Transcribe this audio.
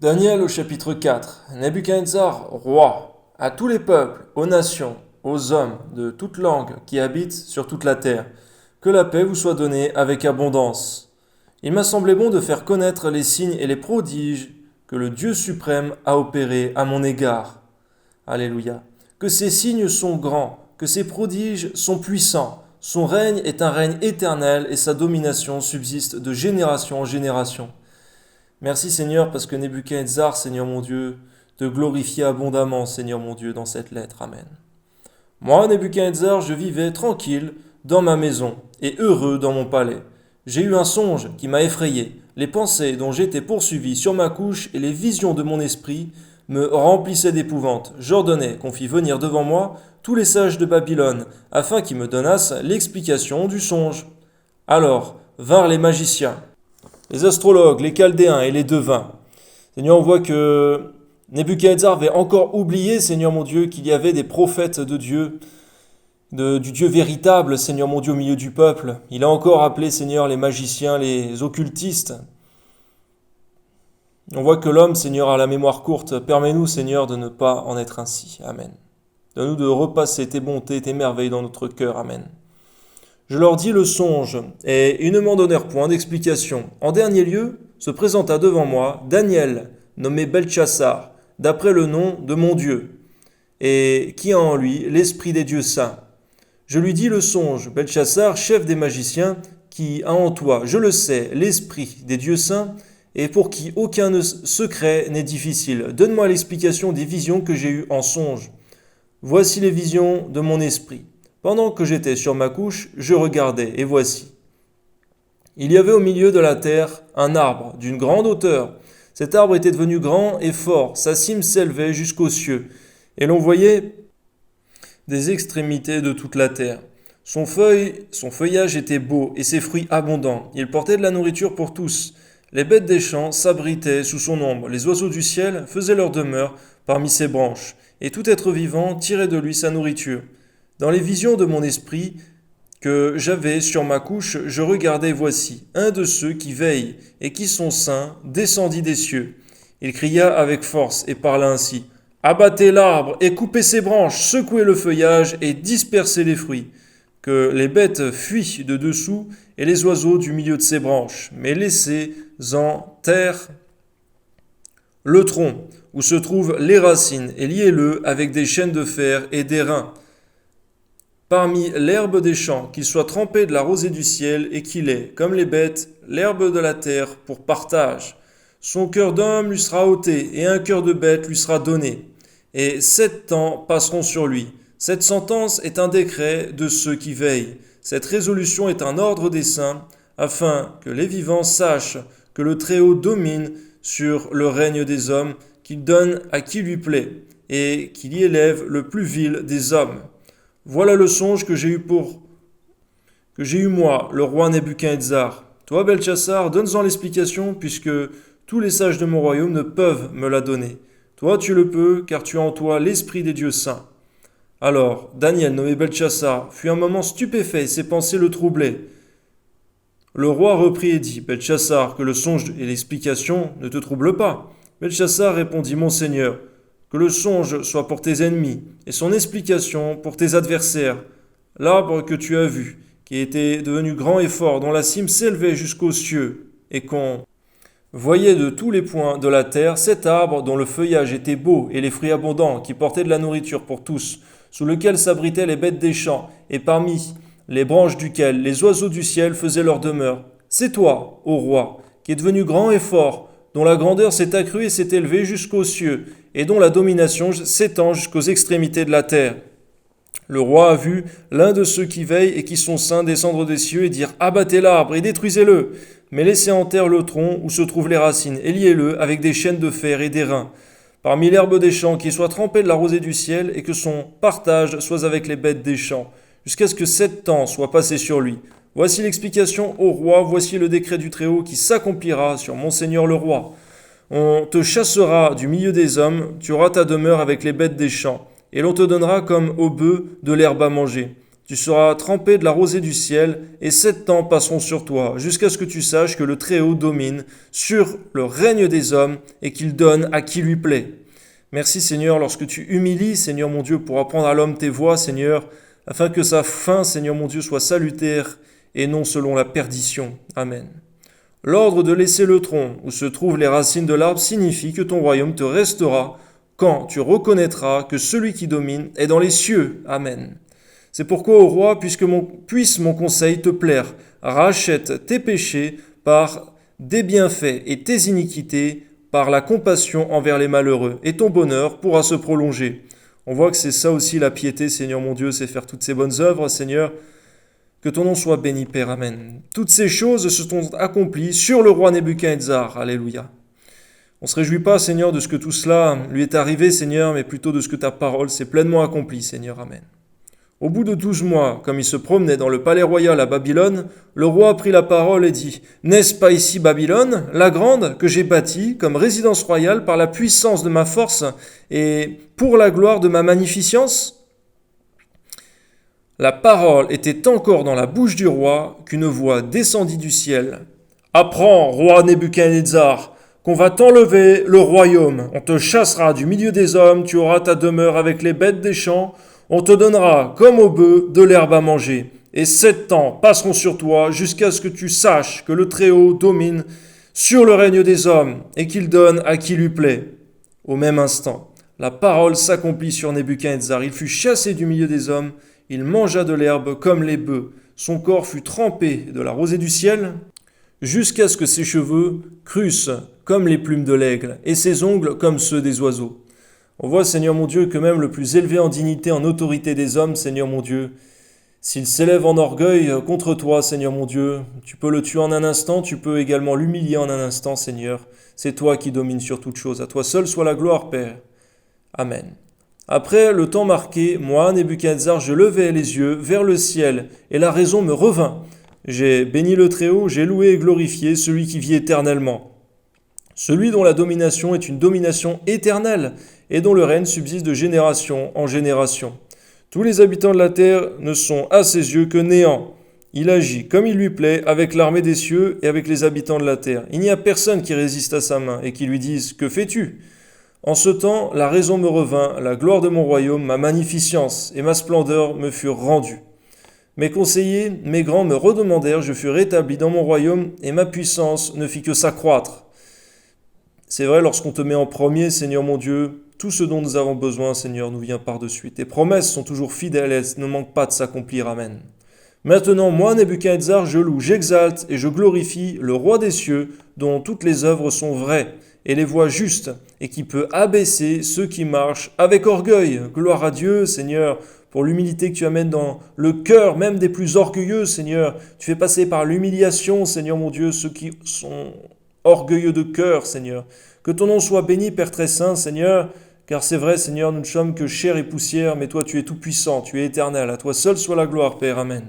Daniel au chapitre 4. Nebuchadnezzar, roi, à tous les peuples, aux nations, aux hommes de toute langue qui habitent sur toute la terre, que la paix vous soit donnée avec abondance. Il m'a semblé bon de faire connaître les signes et les prodiges que le Dieu suprême a opérés à mon égard. Alléluia. Que ces signes sont grands, que ces prodiges sont puissants. Son règne est un règne éternel et sa domination subsiste de génération en génération. Merci Seigneur parce que Nebuchadnezzar, Seigneur mon Dieu, te glorifie abondamment, Seigneur mon Dieu, dans cette lettre. Amen. Moi, Nebuchadnezzar, je vivais tranquille dans ma maison et heureux dans mon palais. J'ai eu un songe qui m'a effrayé. Les pensées dont j'étais poursuivi sur ma couche et les visions de mon esprit me remplissaient d'épouvante. J'ordonnai qu'on fît venir devant moi tous les sages de Babylone, afin qu'ils me donnassent l'explication du songe. Alors vinrent les magiciens, les astrologues, les chaldéens et les devins. Seigneur, on voit que Nebuchadnezzar avait encore oublié, Seigneur mon Dieu, qu'il y avait des prophètes de Dieu, du Dieu véritable, Seigneur mon Dieu, au milieu du peuple. Il a encore appelé, Seigneur, les magiciens, les occultistes. On voit que l'homme, Seigneur, a la mémoire courte. Permets-nous, Seigneur, de ne pas en être ainsi. Amen. Donne-nous de repasser tes bontés, tes merveilles dans notre cœur. Amen. Je leur dis le songe, et ils ne m'en donnèrent point d'explication. En dernier lieu, se présenta devant moi Daniel, nommé Belchassar, d'après le nom de mon Dieu, et qui a en lui l'esprit des dieux saints. Je lui dis le songe, Belchassar, chef des magiciens, qui a en toi, je le sais, l'esprit des dieux saints, et pour qui aucun secret n'est difficile. Donne-moi l'explication des visions que j'ai eues en songe. Voici les visions de mon esprit. Pendant que j'étais sur ma couche, je regardais, et voici. Il y avait au milieu de la terre un arbre d'une grande hauteur. Cet arbre était devenu grand et fort, sa cime s'élevait jusqu'aux cieux, et l'on voyait des extrémités de toute la terre. Son feuillage était beau et ses fruits abondants. Il portait de la nourriture pour tous. Les bêtes des champs s'abritaient sous son ombre. Les oiseaux du ciel faisaient leur demeure parmi ses branches, et tout être vivant tirait de lui sa nourriture. Dans les visions de mon esprit que j'avais sur ma couche, je regardais, voici, un de ceux qui veillent et qui sont saints descendit des cieux. Il cria avec force et parla ainsi. Abattez l'arbre et coupez ses branches, secouez le feuillage et dispersez les fruits. Que les bêtes fuient de dessous et les oiseaux du milieu de ses branches, mais laissez en terre le tronc où se trouvent les racines et liez-le avec des chaînes de fer et d'airain. Parmi l'herbe des champs, qu'il soit trempé de la rosée du ciel et qu'il ait, comme les bêtes, l'herbe de la terre pour partage. Son cœur d'homme lui sera ôté et un cœur de bête lui sera donné. Et 7 ans passeront sur lui. Cette sentence est un décret de ceux qui veillent. Cette résolution est un ordre des saints, afin que les vivants sachent que le Très-Haut domine sur le règne des hommes, qu'il donne à qui lui plaît, et qu'il y élève le plus vil des hommes. Voilà le songe que j'ai eu moi, le roi Nebuchadnezzar. Toi, Belchassar, donne-en l'explication, puisque tous les sages de mon royaume ne peuvent me la donner. Toi, tu le peux, car tu as en toi l'esprit des dieux saints. Alors, Daniel, nommé Belchassar, fut un moment stupéfait, ses pensées le troublaient. Le roi reprit et dit, Belchassar, que le songe et l'explication ne te troublent pas. Belchassar répondit, Mon Seigneur, que le songe soit pour tes ennemis, et son explication pour tes adversaires. L'arbre que tu as vu, qui était devenu grand et fort, dont la cime s'élevait jusqu'aux cieux, et qu'on voyait de tous les points de la terre, cet arbre dont le feuillage était beau et les fruits abondants, qui portaient de la nourriture pour tous, sous lequel s'abritaient les bêtes des champs, et parmi les branches duquel les oiseaux du ciel faisaient leur demeure. C'est toi, ô roi, qui es devenu grand et fort, dont la grandeur s'est accrue et s'est élevée jusqu'aux cieux, et dont la domination s'étend jusqu'aux extrémités de la terre. Le roi a vu l'un de ceux qui veillent et qui sont saints descendre des cieux et dire « Abattez l'arbre et détruisez-le, mais laissez en terre le tronc où se trouvent les racines, et liez-le avec des chaînes de fer et d'airain, parmi l'herbe des champs, qui soit trempée de la rosée du ciel, et que son partage soit avec les bêtes des champs, jusqu'à ce que 7 ans soient passés sur lui. Voici l'explication au roi, voici le décret du Très-Haut qui s'accomplira sur mon Seigneur le roi. On te chassera du milieu des hommes, tu auras ta demeure avec les bêtes des champs, et l'on te donnera comme aux bœufs de l'herbe à manger. Tu seras trempé de la rosée du ciel, et 7 ans passeront sur toi, jusqu'à ce que tu saches que le Très-Haut domine sur le règne des hommes, et qu'il donne à qui lui plaît. Merci Seigneur, lorsque tu humilies, Seigneur mon Dieu, pour apprendre à l'homme tes voies, Seigneur, afin que sa fin, Seigneur mon Dieu, soit salutaire, et non selon la perdition. Amen. L'ordre de laisser le tronc où se trouvent les racines de l'arbre signifie que ton royaume te restera quand tu reconnaîtras que celui qui domine est dans les cieux. Amen. C'est pourquoi, ô roi, puisse mon conseil te plaire, rachète tes péchés par des bienfaits et tes iniquités par la compassion envers les malheureux, et ton bonheur pourra se prolonger. On voit que c'est ça aussi la piété, Seigneur mon Dieu, c'est faire toutes ces bonnes œuvres, Seigneur. Que ton nom soit béni, Père, Amen. Toutes ces choses se sont accomplies sur le roi Nebuchadnezzar. Alléluia. On ne se réjouit pas, Seigneur, de ce que tout cela lui est arrivé, Seigneur, mais plutôt de ce que ta parole s'est pleinement accomplie, Seigneur, Amen. Au bout de 12 mois, comme il se promenait dans le palais royal à Babylone, le roi prit la parole et dit « N'est-ce pas ici Babylone, la grande, que j'ai bâtie comme résidence royale par la puissance de ma force et pour la gloire de ma magnificence ?» La parole était encore dans la bouche du roi qu'une voix descendit du ciel. « Apprends, roi Nebuchadnezzar, qu'on va t'enlever le royaume. On te chassera du milieu des hommes, tu auras ta demeure avec les bêtes des champs. On te donnera, comme aux bœufs, de l'herbe à manger. Et 7 ans passeront sur toi jusqu'à ce que tu saches que le Très-Haut domine sur le règne des hommes et qu'il donne à qui lui plaît. » Au même instant, la parole s'accomplit sur Nebuchadnezzar. Il fut chassé du milieu des hommes. Il mangea de l'herbe comme les bœufs. Son corps fut trempé de la rosée du ciel, jusqu'à ce que ses cheveux crussent comme les plumes de l'aigle, et ses ongles comme ceux des oiseaux. On voit, Seigneur mon Dieu, que même le plus élevé en dignité, en autorité des hommes, Seigneur mon Dieu, s'il s'élève en orgueil contre toi, Seigneur mon Dieu, tu peux le tuer en un instant, tu peux également l'humilier en un instant, Seigneur. C'est toi qui domines sur toute chose. À toi seul soit la gloire, Père. Amen. Après le temps marqué, moi, Nebuchadnezzar, je levai les yeux vers le ciel, et la raison me revint. J'ai béni le Très-Haut, j'ai loué et glorifié celui qui vit éternellement. Celui dont la domination est une domination éternelle, et dont le règne subsiste de génération en génération. Tous les habitants de la terre ne sont à ses yeux que néant. Il agit comme il lui plaît avec l'armée des cieux et avec les habitants de la terre. Il n'y a personne qui résiste à sa main et qui lui dise « Que fais-tu » En ce temps, la raison me revint, la gloire de mon royaume, ma magnificence et ma splendeur me furent rendues. Mes conseillers, mes grands me redemandèrent, je fus rétabli dans mon royaume et ma puissance ne fit que s'accroître. C'est vrai, lorsqu'on te met en premier, Seigneur mon Dieu, tout ce dont nous avons besoin, Seigneur, nous vient par-dessus. Tes promesses sont toujours fidèles, elles ne manquent pas de s'accomplir. Amen. Maintenant, moi, Nebuchadnezzar, je loue, j'exalte et je glorifie le roi des cieux, dont toutes les œuvres sont vraies et les voies justes, et qui peut abaisser ceux qui marchent avec orgueil. Gloire à Dieu, Seigneur, pour l'humilité que tu amènes dans le cœur même des plus orgueilleux, Seigneur. Tu fais passer par l'humiliation, Seigneur mon Dieu, ceux qui sont orgueilleux de cœur, Seigneur. Que ton nom soit béni, Père très saint, Seigneur, car c'est vrai, Seigneur, nous ne sommes que chair et poussière, mais toi tu es tout puissant, tu es éternel. À toi seul soit la gloire, Père. Amen.